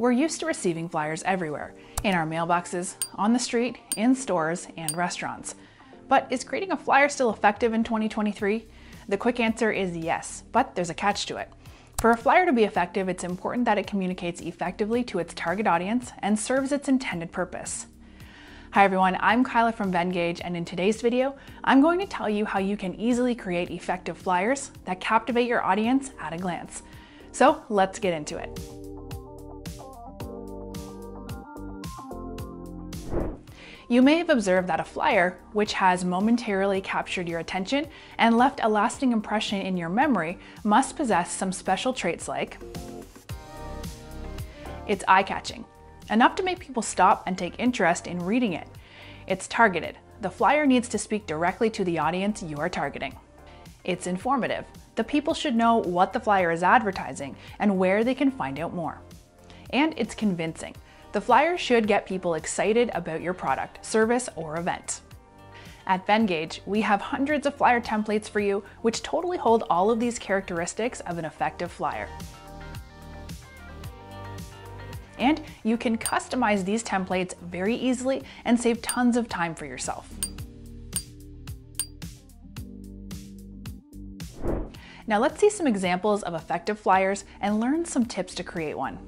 We're used to receiving flyers everywhere, in our mailboxes, on the street, in stores, and restaurants. But is creating a flyer still effective in 2023? The quick answer is yes, but there's a catch to it. For a flyer to be effective, it's important that it communicates effectively to its target audience and serves its intended purpose. Hi everyone, I'm Kyla from Venngage, and in today's video, I'm going to tell you how you can easily create effective flyers that captivate your audience at a glance. So let's get into it. You may have observed that a flyer, which has momentarily captured your attention and left a lasting impression in your memory, must possess some special traits like it's eye-catching, enough to make people stop and take interest in reading it. It's targeted. The flyer needs to speak directly to the audience you are targeting. It's informative. The people should know what the flyer is advertising and where they can find out more. And it's convincing. The flyer should get people excited about your product, service, or event. At Venngage, we have hundreds of flyer templates for you, which totally hold all of these characteristics of an effective flyer. And you can customize these templates very easily and save tons of time for yourself. Now let's see some examples of effective flyers and learn some tips to create one.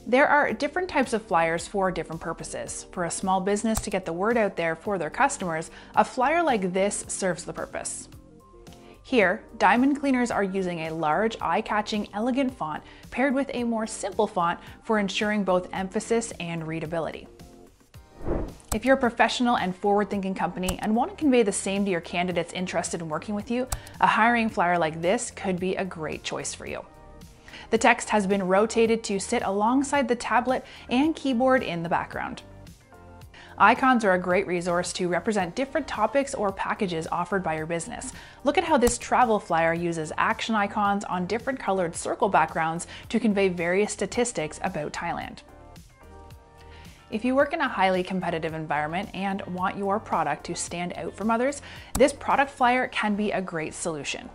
There are different types of flyers for different purposes. For a small business to get the word out there for their customers, a flyer like this serves the purpose. Here, diamond cleaners are using a large, eye-catching, elegant font paired with a more simple font for ensuring both emphasis and readability. If you're a professional and forward-thinking company and want to convey the same to your candidates interested in working with you, a hiring flyer like this could be a great choice for you. The text has been rotated to sit alongside the tablet and keyboard in the background. Icons are a great resource to represent different topics or packages offered by your business. Look at how this travel flyer uses action icons on different colored circle backgrounds to convey various statistics about Thailand. If you work in a highly competitive environment and want your product to stand out from others, this product flyer can be a great solution.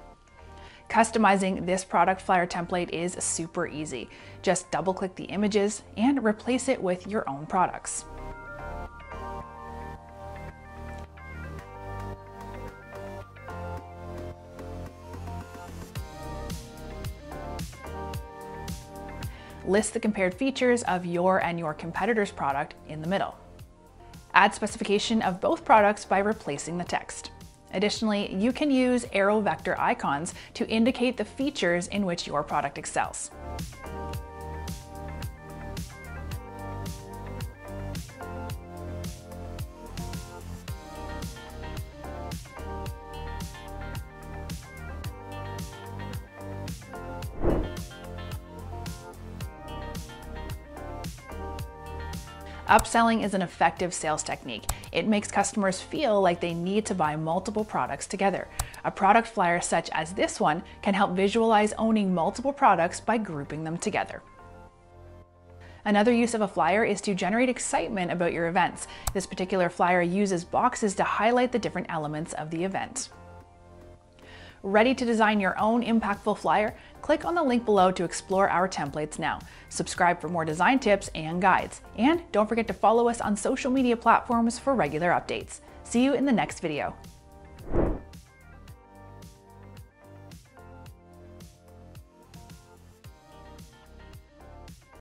Customizing this product flyer template is super easy. Just double-click the images and replace it with your own products. List the compared features of your and your competitor's product in the middle. Add specification of both products by replacing the text. Additionally, you can use arrow vector icons to indicate the features in which your product excels. Upselling is an effective sales technique. It makes customers feel like they need to buy multiple products together. A product flyer such as this one can help visualize owning multiple products by grouping them together. Another use of a flyer is to generate excitement about your events. This particular flyer uses boxes to highlight the different elements of the event. Ready to design your own impactful flyer? Click on the link below to explore our templates now. Subscribe for more design tips and guides. And don't forget to follow us on social media platforms for regular updates. See you in the next video.